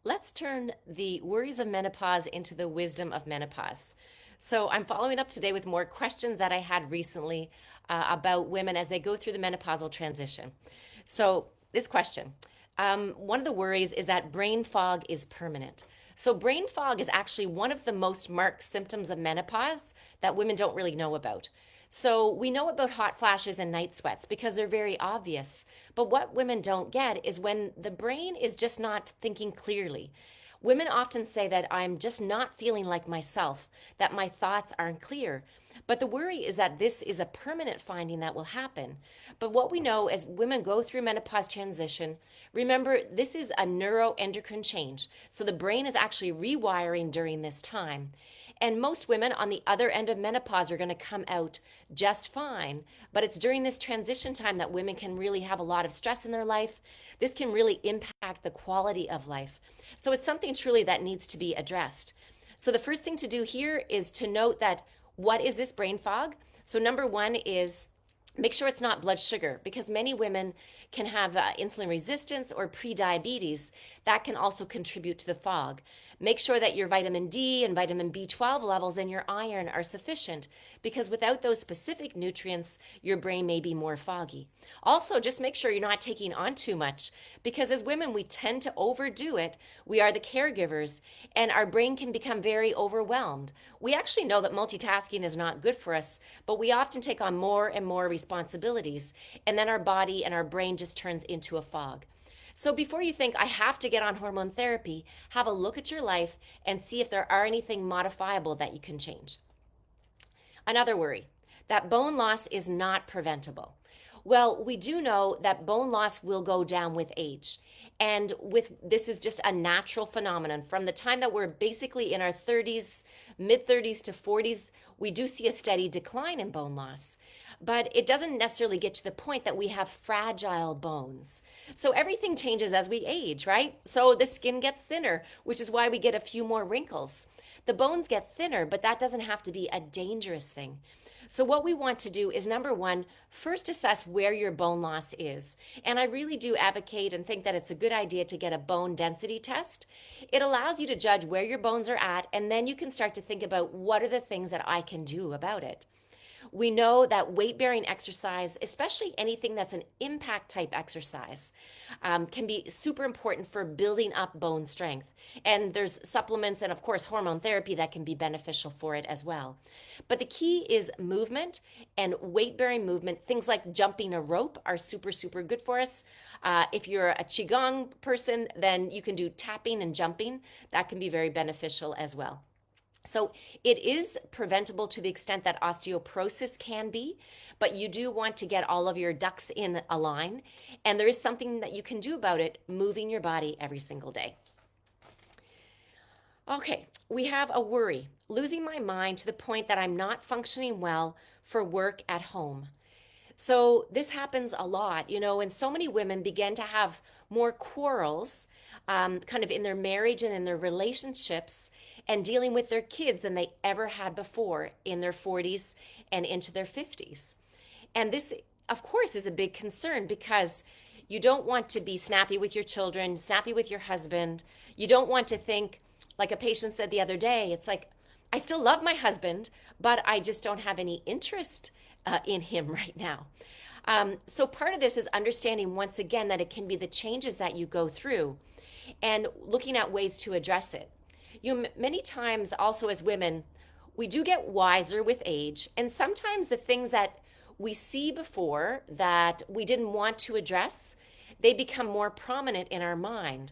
Let's turn the worries of menopause into the wisdom of menopause. So, I'm following up today with more questions that I had recently about women as they go through the menopausal transition. So, this question, one of the worries is that brain fog is permanent. So, brain fog is actually one of the most marked symptoms of menopause that women don't really know about. So, we know about hot flashes and night sweats because they're very obvious. But what women don't get is when the brain is just not thinking clearly. Women often say that I'm just not feeling like myself, that my thoughts aren't clear. But the worry is that this is a permanent finding that will happen. But what we know as women go through menopause transition, remember this is a neuroendocrine change. So the brain is actually rewiring during this time. And most women on the other end of menopause are going to come out just fine. But it's during this transition time that women can really have a lot of stress in their life. This can really impact the quality of life. So it's something truly that needs to be addressed. So the first thing to do here is to note that what is this brain fog? So number one is make sure it's not blood sugar because many women can have insulin resistance or prediabetes. That can also contribute to the fog. Make sure that your vitamin D and vitamin B12 levels and your iron are sufficient because without those specific nutrients, your brain may be more foggy. Also, just make sure you're not taking on too much because as women, we tend to overdo it. We are the caregivers and our brain can become very overwhelmed. We actually know that multitasking is not good for us, but we often take on more and more responsibilities, and then our body and our brain just turns into a fog. So before you think I have to get on hormone therapy, have a look at your life and see if there are anything modifiable that you can change. Another worry, that bone loss is not preventable. Well, we do know that bone loss will go down with age. And with this is just a natural phenomenon. From the time that we're basically in our 30s, mid 30s to 40s, we do see a steady decline in bone loss. But it doesn't necessarily get to the point that we have fragile bones. So everything changes as we age, right? So the skin gets thinner, which is why we get a few more wrinkles. The bones get thinner, but that doesn't have to be a dangerous thing. So, what we want to do is number one, first assess where your bone loss is. And I really do advocate and think that it's a good idea to get a bone density test. It allows you to judge where your bones are at, and then you can start to think about what are the things that I can do about it. We know that weight bearing exercise, especially anything that's an impact type exercise, can be super important for building up bone strength. And there's supplements and, of course, hormone therapy that can be beneficial for it as well. But the key is movement and weight bearing movement. Things like jumping a rope are super, super good for us. If you're a Qigong person, then you can do tapping and jumping. That can be very beneficial as well. So it is preventable to the extent that osteoporosis can be, but you do want to get all of your ducks in a line. And there is something that you can do about it, moving your body every single day. Okay, we have a worry, losing my mind to the point that I'm not functioning well for work at home. So this happens a lot, and so many women begin to have more quarrels kind of in their marriage and in their relationships and dealing with their kids than they ever had before in their 40s and into their 50s. And this, of course, is a big concern because you don't want to be snappy with your children, snappy with your husband. You don't want to think, like a patient said the other day, it's like, I still love my husband, but I just don't have any interest in him right now. So part of this is understanding once again that it can be the changes that you go through and looking at ways to address it. Many times also as women, we do get wiser with age, and sometimes the things that we see before that we didn't want to address, they become more prominent in our mind.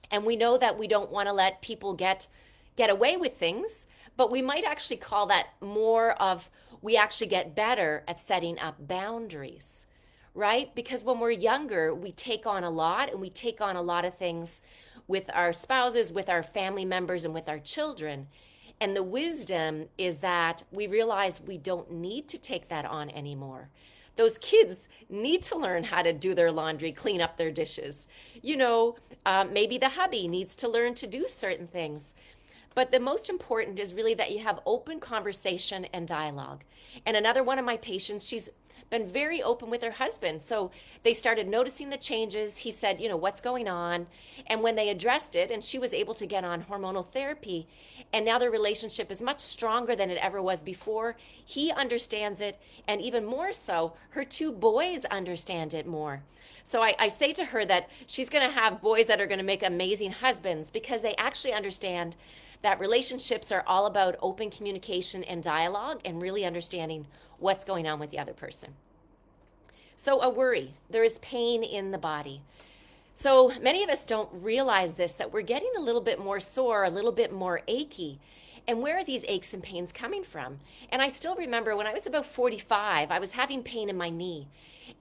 And we know that we don't want to let people get away with things, but we might actually call that more of we actually get better at setting up boundaries, right? Because when we're younger, we take on a lot and we take on a lot of things with our spouses, with our family members, and with our children. And the wisdom is that we realize we don't need to take that on anymore. Those kids need to learn how to do their laundry, clean up their dishes. Maybe the hubby needs to learn to do certain things. But the most important is really that you have open conversation and dialogue. And another one of my patients, she's been very open with her husband. So they started noticing the changes. He said, what's going on? And when they addressed it, and she was able to get on hormonal therapy, and now their relationship is much stronger than it ever was before. He understands it, and even more so, her two boys understand it more. So I say to her that she's going to have boys that are going to make amazing husbands because they actually understand that relationships are all about open communication and dialogue and really understanding what's going on with the other person. So, a worry, there is pain in the body. So, many of us don't realize this, that we're getting a little bit more sore, a little bit more achy. And where are these aches and pains coming from? And I still remember when I was about 45, I was having pain in my knee.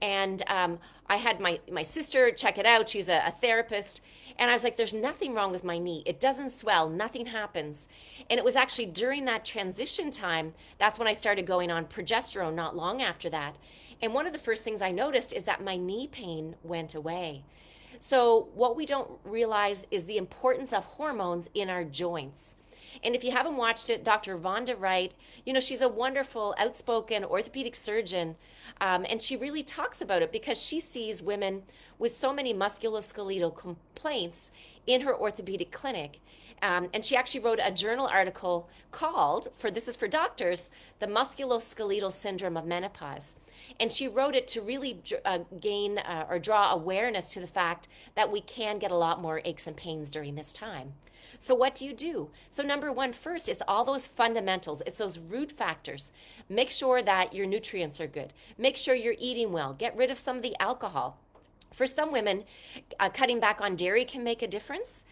And I had my sister check it out. She's a therapist. And I was like, there's nothing wrong with my knee. It doesn't swell, nothing happens. And it was actually during that transition time, that's when I started going on progesterone, not long after that. And one of the first things I noticed is that my knee pain went away. So, what we don't realize is the importance of hormones in our joints. And if you haven't watched it, Dr. Vonda Wright, she's a wonderful, outspoken orthopedic surgeon. And she really talks about it because she sees women with so many musculoskeletal complaints in her orthopedic clinic. And she actually wrote a journal article called, this is for doctors, the musculoskeletal syndrome of menopause. And she wrote it to really gain or draw awareness to the fact that we can get a lot more aches and pains during this time. So what do you do? So number one, first, it's all those fundamentals. It's those root factors. Make sure that your nutrients are good. Make sure you're eating well. Get rid of some of the alcohol. For some women, cutting back on dairy can make a difference.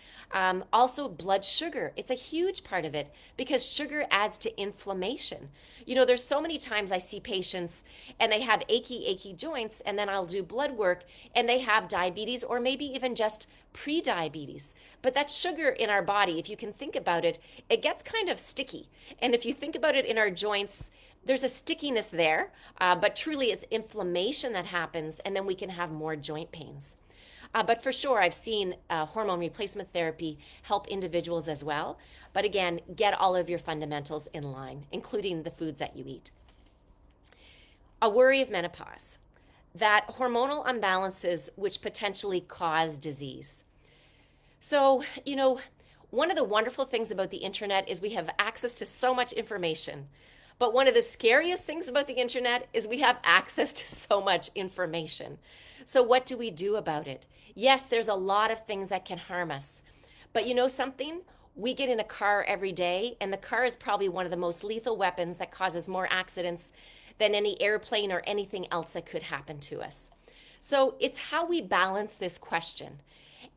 Also, blood sugar. It's a huge part of it because sugar adds to inflammation. There's so many times I see patients and they have achy joints, and then I'll do blood work and they have diabetes or maybe even just pre-diabetes. But that sugar in our body, if you can think about it, it gets kind of sticky. And if you think about it in our joints, there's a stickiness there, but truly it's inflammation that happens, and then we can have more joint pains. But for sure, I've seen hormone replacement therapy help individuals as well. But again, get all of your fundamentals in line, including the foods that you eat. A worry of menopause, that hormonal imbalances which potentially cause disease. So, one of the wonderful things about the internet is we have access to so much information. But one of the scariest things about the internet is we have access to so much information. So what do we do about it? Yes, there's a lot of things that can harm us. But you know something? We get in a car every day, and the car is probably one of the most lethal weapons that causes more accidents than any airplane or anything else that could happen to us. So it's how we balance this question.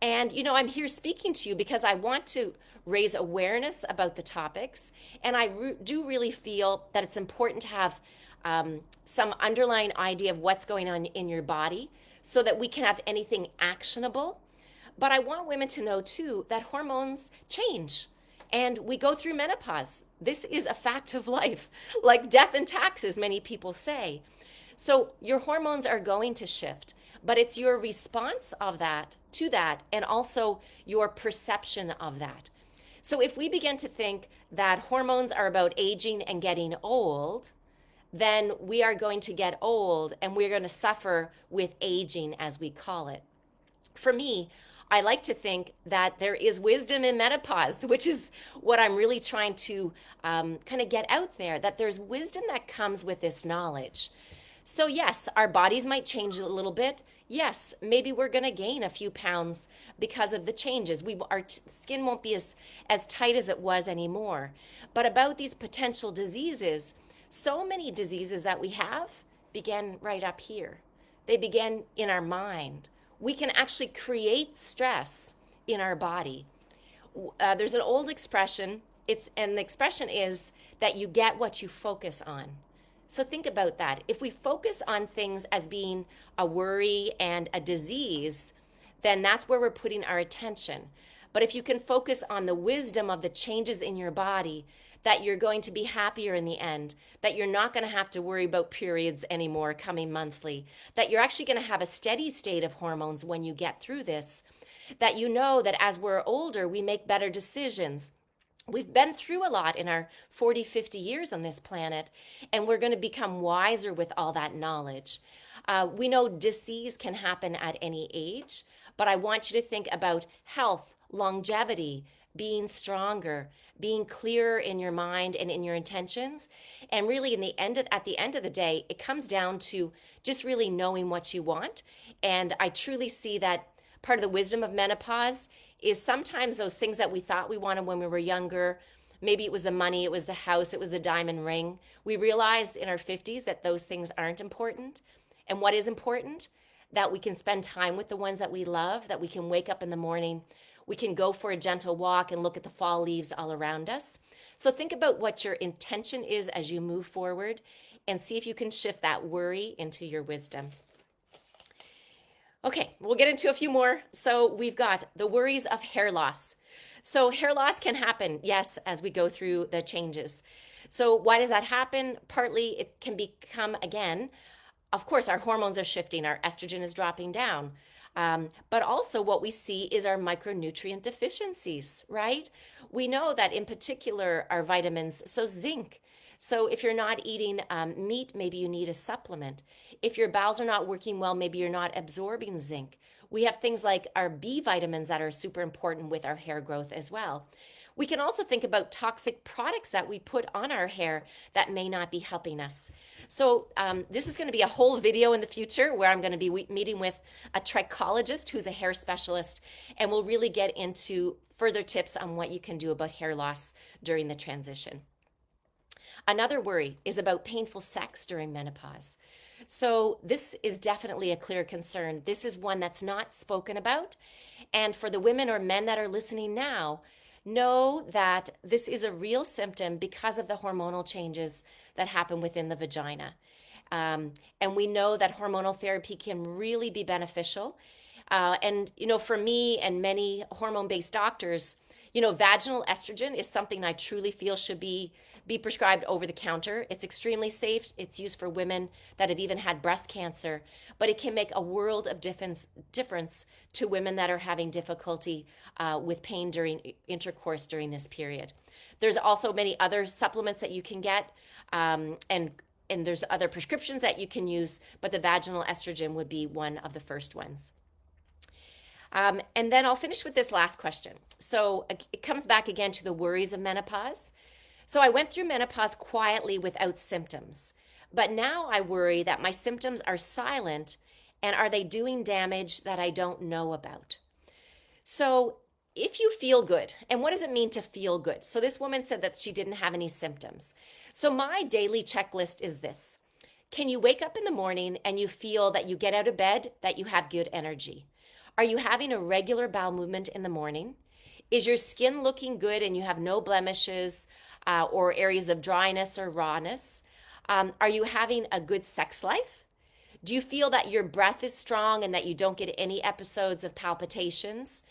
And, I'm here speaking to you because I want to raise awareness about the topics. And I do really feel that it's important to have some underlying idea of what's going on in your body so that we can have anything actionable. But I want women to know, too, that hormones change. And we go through menopause. This is a fact of life, like death and taxes, many people say. So your hormones are going to shift. But it's your response of that to that and also your perception of that. So if we begin to think that hormones are about aging and getting old, then we are going to get old and we're going to suffer with aging, as we call it. For me, I like to think that there is wisdom in menopause, which is what I'm really trying to kind of get out there, that there's wisdom that comes with this knowledge. So yes, our bodies might change a little bit. Yes, maybe we're going to gain a few pounds because of the changes. Our skin won't be as tight as it was anymore. But about these potential diseases, so many diseases that we have begin right up here. They begin in our mind. We can actually create stress in our body. There's an old expression, and the expression is that you get what you focus on. So think about that. If we focus on things as being a worry and a disease, then that's where we're putting our attention. But if you can focus on the wisdom of the changes in your body, that you're going to be happier in the end, that you're not going to have to worry about periods anymore coming monthly, that you're actually going to have a steady state of hormones when you get through this, that you know that as we're older, we make better decisions. We've been through a lot in our 40, 50 years on this planet, and we're going to become wiser with all that knowledge. We know disease can happen at any age, but I want you to think about health, longevity, being stronger, being clearer in your mind and in your intentions. And really, at the end of the day, it comes down to just really knowing what you want. And I truly see that part of the wisdom of menopause is sometimes those things that we thought we wanted when we were younger. Maybe it was the money, it was the house, it was the diamond ring. We realize in our 50s that those things aren't important. And what is important? That we can spend time with the ones that we love, that we can wake up in the morning, we can go for a gentle walk and look at the fall leaves all around us. So think about what your intention is as you move forward and see if you can shift that worry into your wisdom. Okay, we'll get into a few more. So we've got the worries of hair loss. So hair loss can happen, yes, as we go through the changes. So why does that happen? Partly it can become, again, of course, our hormones are shifting, our estrogen is dropping down. But also what we see is our micronutrient deficiencies, right? We know that in particular our vitamins, so zinc. So if you're not eating meat, maybe you need a supplement. If your bowels are not working well, maybe you're not absorbing zinc. We have things like our B vitamins that are super important with our hair growth as well. We can also think about toxic products that we put on our hair that may not be helping us. So this is going to be a whole video in the future where I'm going to be meeting with a trichologist who's a hair specialist, and we'll really get into further tips on what you can do about hair loss during the transition. Another worry is about painful sex during menopause. So this is definitely a clear concern. This is one that's not spoken about. And for the women or men that are listening now, know that this is a real symptom because of the hormonal changes that happen within the vagina. And we know that hormonal therapy can really be beneficial. And, for me and many hormone-based doctors, vaginal estrogen is something I truly feel should be prescribed over the counter. It's extremely safe. It's used for women that have even had breast cancer, but it can make a world of difference to women that are having difficulty with pain during intercourse during this period. There's also many other supplements that you can get, and there's other prescriptions that you can use, but the vaginal estrogen would be one of the first ones. And then I'll finish with this last question. So it comes back again to the worries of menopause. So I went through menopause quietly without symptoms, but now I worry that my symptoms are silent, and are they doing damage that I don't know about? So if you feel good, and what does it mean to feel good? So this woman said that she didn't have any symptoms. So my daily checklist is this. Can you wake up in the morning and you feel that you get out of bed, that you have good energy? Are you having a regular bowel movement in the morning? Is your skin looking good and you have no blemishes or areas of dryness or rawness? Are you having a good sex life? Do you feel that your breath is strong and that you don't get any episodes of palpitations?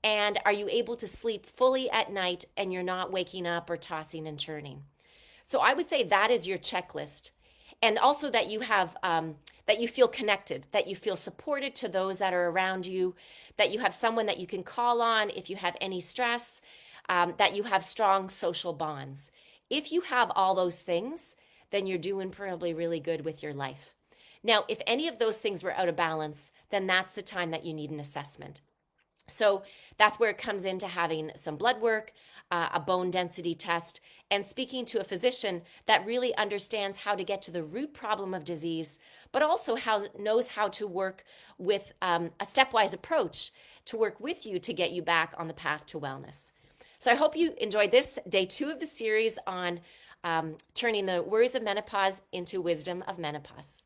And are you able to sleep fully at night and you're not waking up or tossing and turning? So I would say that is your checklist. And also that you have that you feel connected, that you feel supported to those that are around you, that you have someone that you can call on if you have any stress, that you have strong social bonds. If you have all those things, then you're doing probably really good with your life. Now, if any of those things were out of balance, then that's the time that you need an assessment. So that's where it comes into having some blood work, a bone density test, and speaking to a physician that really understands how to get to the root problem of disease, but also knows how to work with a stepwise approach to work with you to get you back on the path to wellness. So I hope you enjoyed this day 2 of the series on turning the worries of menopause into wisdom of menopause.